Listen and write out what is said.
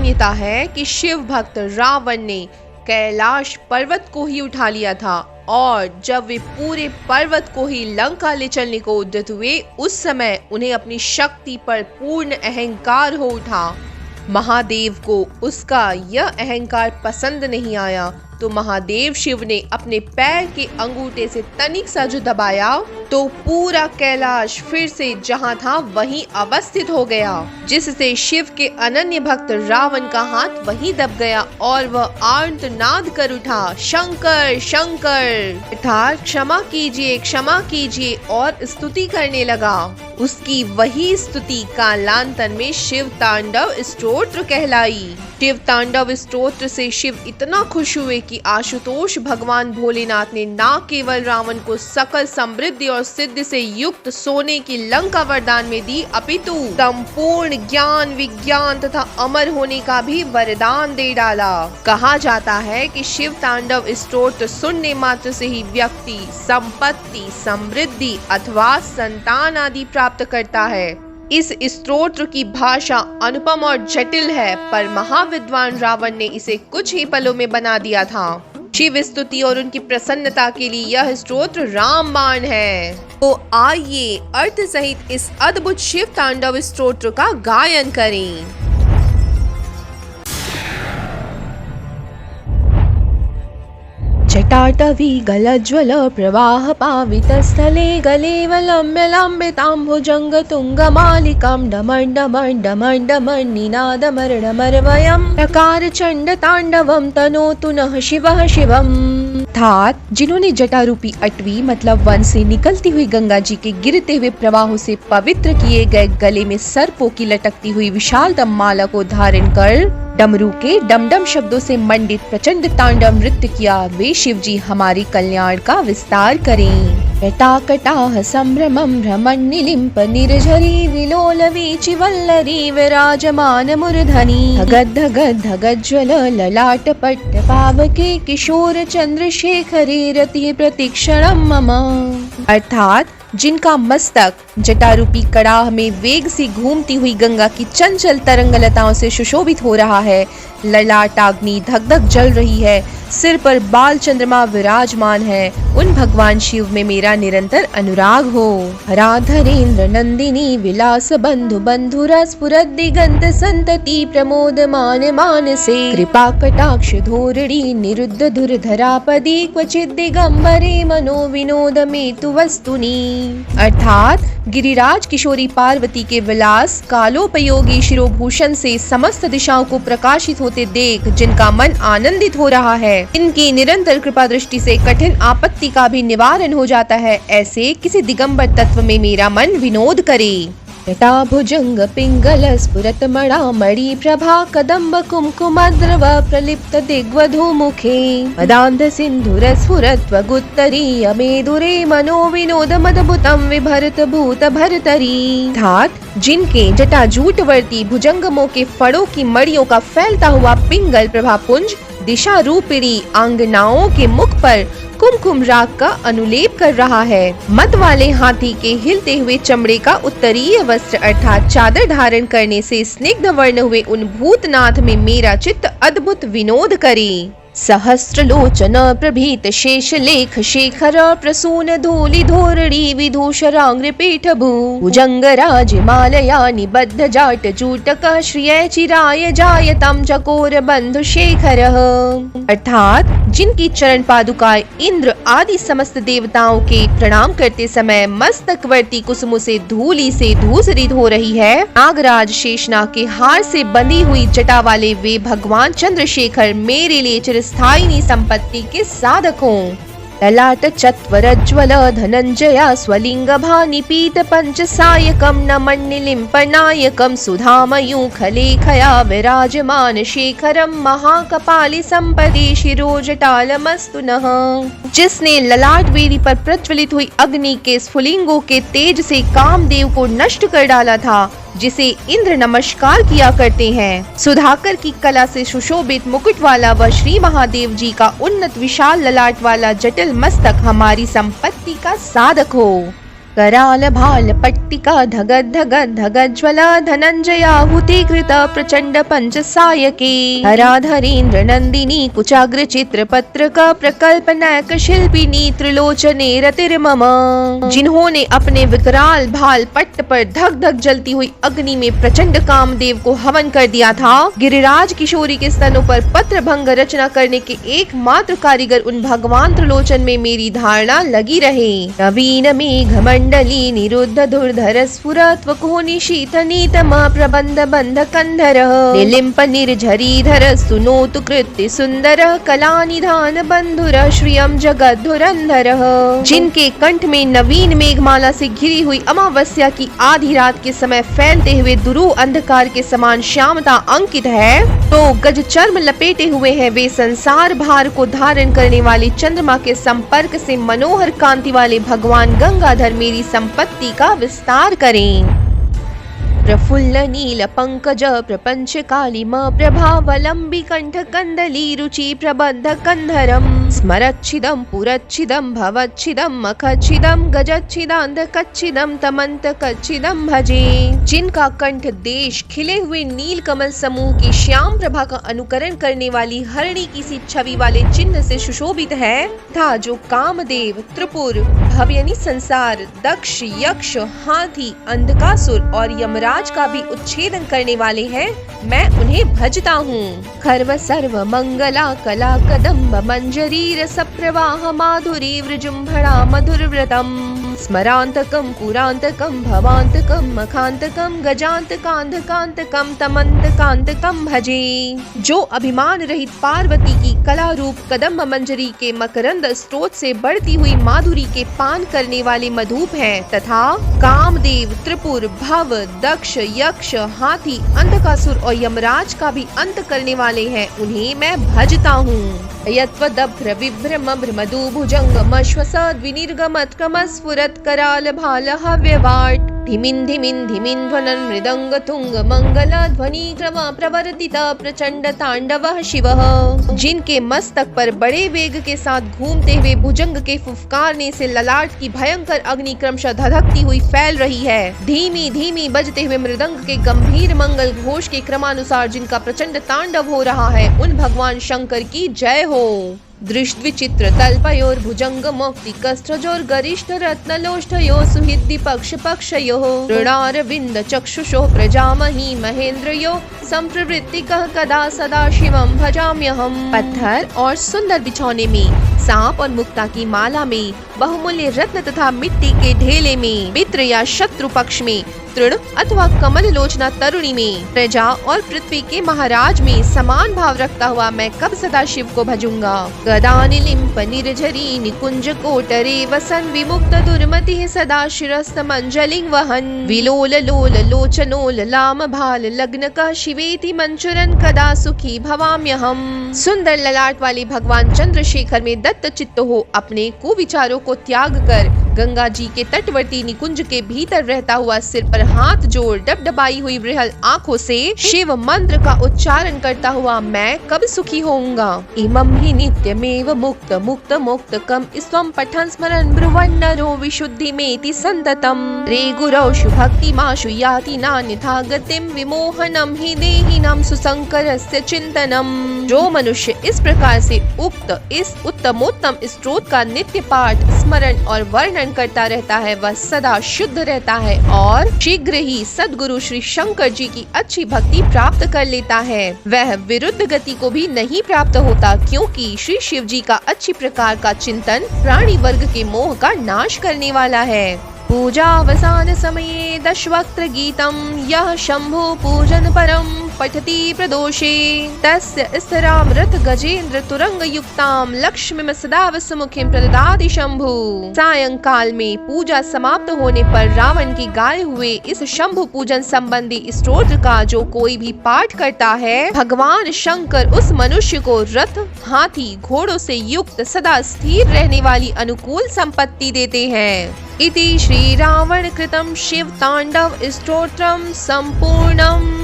मान्यता है कि शिव भक्त रावण ने कैलाश पर्वत को ही उठा लिया था और जब वे पूरे पर्वत को ही लंका ले चलने को उद्यत हुए, उस समय उन्हें अपनी शक्ति पर पूर्ण अहंकार हो उठा। महादेव को उसका यह अहंकार पसंद नहीं आया, तो महादेव शिव ने अपने पैर के अंगूठे से तनिक सा जो दबाया तो पूरा कैलाश फिर से जहां था वहीं अवस्थित हो गया, जिससे शिव के अनन्य भक्त रावण का हाथ वहीं दब गया और वह आर्तनाद कर उठा, शंकर शंकर, अर्थात क्षमा कीजिए और स्तुति करने लगा। उसकी वही स्तुति कालांतर में शिव तांडव स्तोत्र कहलाई। शिव तांडव स्तोत्र से शिव इतना खुश हुए कि आशुतोष भगवान भोलेनाथ ने न केवल रावण को सकल समृद्धि और सिद्धि से युक्त सोने की लंका वरदान में दी, अपितु संपूर्ण ज्ञान विज्ञान तथा अमर होने का भी वरदान दे डाला। कहा जाता है कि शिव तांडव स्तोत्र सुनने मात्र से ही व्यक्ति संपत्ति, समृद्धि अथवा संतान आदि प्राप्त करता है। इस स्तोत्र की भाषा अनुपम और जटिल है, पर महाविद्वान रावण ने इसे कुछ ही पलों में बना दिया था। शिव स्तुति और उनकी प्रसन्नता के लिए यह स्तोत्र रामबाण है। तो आइए अर्थ सहित इस अद्भुत शिव तांडव स्तोत्र का गायन करें। जटाटवी गलज्वल प्रवाह पावितस्थले गलेवलम्ब्य लम्बिताम्बुजङ्ग तुङ्गमालिकां डमर् निनादमर्णमर्वयं प्रकार चंड तांडवं तनोतु नः शिवः शिवम्। अर्थात जिन्होंने जटारूपी अटवी मतलब वन से निकलती हुई गंगा जी के गिरते हुए प्रवाहों से पवित्र किए गए गले में सर्पों की लटकती हुई विशालतम माला को धारण कर डमरू के डमडम शब्दों से मंडित प्रचंड तांडव नृत्य किया, वे शिवजी हमारी कल्याण का विस्तार करें। कटाकटाह संभ्रमं भ्रमण निलिम्प निर्झरी विलोल वीचि वल्लरी विराजमान मूर्धनि धगद धगद धगज्ज्वल ललाट पट्ट पावके किशोर चंद्रशेखरे रति प्रतिक्षणं मम। अर्थात जिनका मस्तक जटारूपी कड़ाह में वेग से घूमती हुई गंगा की चंचल तरंगलताओं से सुशोभित हो रहा है, ललाटाग्नि धक धक जल रही है, सिर पर बाल चंद्रमा विराजमान है, उन भगवान शिव में मेरा निरंतर अनुराग हो। राधरेन्द्र नंदिनी विलास बंधु बंधुरस पुरद दिगंत संतति प्रमोद मान मानसे कृपा कटाक्ष धोरणी निरुद्ध धुरधरापदी क्वचित दिगंबरे मनो विनोद मेतु वस्तुनि। अर्थात गिरिराज किशोरी पार्वती के विलास कालोपयोगी शिरोभूषण से समस्त दिशाओं को प्रकाशित होते देख जिनका मन आनंदित हो रहा है, इनकी निरंतर कृपा दृष्टि से कठिन आपत्ति का भी निवारण हो जाता है, ऐसे किसी दिगंबर तत्व में मेरा मन विनोद करे। जटाभुजंग पिंगल स्फुरत मणि प्रभा कदम्ब कुमकुमद्रव प्रलिप्त दिग्वधू मुखे मदान्ध सिंधुर स्फुरत गुत्तरी अमेदुरे मनो विनोद मदभुतम विभरत भूत भरतरी। अर्थात जिनके जटाजूटवर्ती भुजंगमों के फड़ों की मड़ियों का फैलता हुआ पिंगल प्रभापुंज दिशा रूपिणी अंगनाओं के मुख पर कुमकुम राग का अनुलेप कर रहा है। मद वाले हाथी के हिलते हुए चमड़े का उत्तरीय वस्त्र अर्थात चादर धारण करने से स्निग्ध वर्ण हुए उन भूतनाथ में मेरा चित्त अद्भुत विनोद करे। सहस्रलोचन प्रभीत शेष लेख शेखर प्रसून धूलि धोरणी विधूषरांग्र पीठभू भुजंगराज मालया निबद्ध जाट जूटक श्रिय चिराय जायतम चकोर बंधु शेखर। अर्थात जिनकी चरण पादुकाएं इंद्र आदि समस्त देवताओं के प्रणाम करते समय मस्तकवर्ती कुसुमों से धूलि से धूसरित हो रही है, नागराज शेषनाग के हार से बंधी हुई जटा वाले वे भगवान चंद्रशेखर मेरे लिए चिरस्थायिनी संपत्ति के साधक हों। ललाट चत्वरज्वल धनंजया स्वलिंग भानिपीत पंच सायकम नमन्निलिम्पनायकम सुधामयूख लेखया विराजमान शेखरम महाकपालि संपदि शिरोजटालमस्तु नः। जिसने ललाट वेदी पर प्रज्वलित हुई अग्नि के स्फुलिंगों के तेज से कामदेव को नष्ट कर डाला था, जिसे इंद्र नमस्कार किया करते हैं। सुधाकर की कला से सुशोभित मुकुट वाला व श्री महादेव जी का उन्नत विशाल ललाट वाला जटिल मस्तक हमारी संपत्ति का साधक हो। कराल भाल पट्टिका धगद धगद धगज्वल धनंजयाहुति कृत प्रचंड पंच सायके हराधरेन्द्र नंदिनी कुचाग्र चित्र पत्रक प्रकल्प नायक शिल्पिनी त्रिलोचने रतिर्मम। जिन्होंने अपने विकराल भाल पट्ट पर धक धक जलती हुई अग्नि में प्रचंड कामदेव को हवन कर दिया था, गिरिराज किशोरी के स्तनों पर पत्र भंग रचना करने के एकमात्र कारीगर उन भगवान त्रिलोचन में मेरी धारणा लगी रहे। नवीन मेघ मंडली निरुद्ध धुर्धर स्फुरत्व कोनि शीत नीतम प्रबंध बंध कंधर निलिम्प निर्झरीधर सुनोतु कृत्य सुंदर कला निधान बंधुर श्रियम जगत धुरंधर। जिनके कंठ में नवीन मेघमाला से घिरी हुई अमावस्या की आधी रात के समय फैलते हुए दुरू अंधकार के समान श्यामता अंकित है, तो गज चर्म लपेटे हुए हैं वे संसार भार को धारण करने वाले चंद्रमा के संपर्क से मनोहर कांति वाले भगवान गंगाधर मेरी संपत्ति का विस्तार करें। प्रफुल्ल नील पंकज प्रपंच कालिम प्रभावलंबी कंठ कंदली रुचि प्रबंध कंधरम स्मरच्छिदम पुरच्छिदम भवच्छिदम मखच्छिदम गजच्छिदांध कच्छिदम तमंत कच्छिदम भजे। जिनका कंठ देश खिले हुए नील कमल समूह की श्याम प्रभा का अनुकरण करने वाली हरणी की सी छवि वाले चिन्ह से सुशोभित है, था जो कामदेव त्रिपुर भव्यनी संसार दक्ष यक्ष हाथी अंधकासुर और यमराज का भी उच्छेदन करने वाले हैं, मैं उन्हें भजता हूँ। खर्व सर्व मंगला कला कदम्ब मंजरी रस प्रवाह माधुरी वृजुम्भणा मधुर व्रतम स्मरांतकम पुरांतकम भवांतकम मखांतकम गजांतकांधकांतकम तमंतकांतकम भजे। जो अभिमान रहित पार्वती की कला रूप कदम्ब मंजरी के मकरंद स्रोत से बढ़ती हुई माधुरी के पान करने वाले मधुप हैं, तथा कामदेव त्रिपुर भव दक्ष यक्ष हाथी अंधकासुर और यमराज का भी अंत करने वाले हैं, उन्हें मैं भजता हूँ। यत्वदभ्र विभ्रम भ्रमदु भुजंगम श्वसद विनिर्गमत क्रमस्फुरत कराल भाल हव्यवाट धिमिन धिमिन धिमिन ध्वनन मृदंग तुंग मंगल ध्वनि क्रम प्रवर्तित प्रचंड तांडव शिवः। जिनके मस्तक पर बड़े वेग के साथ घूमते हुए भुजंग के फुफकारने से ललाट की भयंकर अग्नि क्रमशः धधकती हुई फैल रही है। धीमी धीमी बजते हुए मृदंग के गंभीर मंगल घोष के क्रमानुसार जिनका प्रचंड तांडव हो रहा है, उन भगवान शंकर की जय हो। दृष्टविचित्र तल्पयोर भुजंग मुक्ति कस्त्रजोर गरिष्ठ रत्नलोष्ठयो सुहृदि पक्ष पक्षयो ऋणारविंद चक्षुषो प्रजामहि महेंद्रयो संप्रवृत्ति कह कदा सदा शिवम भजाम्यहम। पत्थर और सुंदर बिछौने में, सांप और मुक्ता की माला में, बहुमूल्य रत्न तथा मिट्टी के ढेले में, मित्र या शत्रु पक्ष में, तृण अथवा कमल लोचना तरुणी में, प्रजा और पृथ्वी के महाराज में समान भाव रखता हुआ मैं कब सदा शिव को भजूंगा। गदानिलिम्प निर्झरी निकुंज कोटरे वसन विमुक्त दुर्मति सदा शिरस्त मंजलिं वहन विलोल लोल लोचनोल लाम भाल लग्न का शिवेति मंचुरन कदा सुखी भवाम्यहम। सुंदर ललाट वाले भगवान चंद्रशेखर में दत्त चित्त हो अपने कुविचारों को त्याग कर गंगा जी के तटवर्ती निकुंज के भीतर रहता हुआ सिर पर हाथ जोड़ डबडबाई हुई बृहल आंखों से शिव मंत्र का उच्चारण करता हुआ मैं कब सुखी होऊंगा। इमं हि नित्यमेव मुक्त मुक्त मुक्त कम स्वं पठन स्मरन् ब्रुवन् नरो विशुद्धि मेति संततम रे गुरौषु भक्ति माशु याति नान्यथा गतिम विमोहनम हि देहिनां सुसंकरस्य चिंतनम। जो मनुष्य इस प्रकार से उक्त इस उत्तमोत्तम स्त्रोत का नित्य पाठ स्मरण और वर्णन करता रहता है, वह सदा शुद्ध रहता है और शीघ्र ही सद्गुरु श्री शंकर जी की अच्छी भक्ति प्राप्त कर लेता है। वह विरुद्ध गति को भी नहीं प्राप्त होता, क्योंकि श्री शिव जी का अच्छी प्रकार का चिंतन प्राणी वर्ग के मोह का नाश करने वाला है। पूजावसान समये दशवक्त्र गीतम यह शंभु पूजन परम पठति प्रदोषे तस्य स्तरामृत गजेंद्र तुरंग युक्ताम लक्ष्मी सदा वसुमुखिं प्रददाति शंभु। सायंकाल में पूजा समाप्त होने पर रावण की गाए हुए इस शंभु पूजन संबंधी स्तोत्र का जो कोई भी पाठ करता है, भगवान शंकर उस मनुष्य को रथ हाथी घोड़ों से युक्त सदा स्थिर रहने वाली अनुकूल संपत्ति देते हैं। इति श्री रावण कृतं शिव तांडव स्तोत्रम संपूर्णम।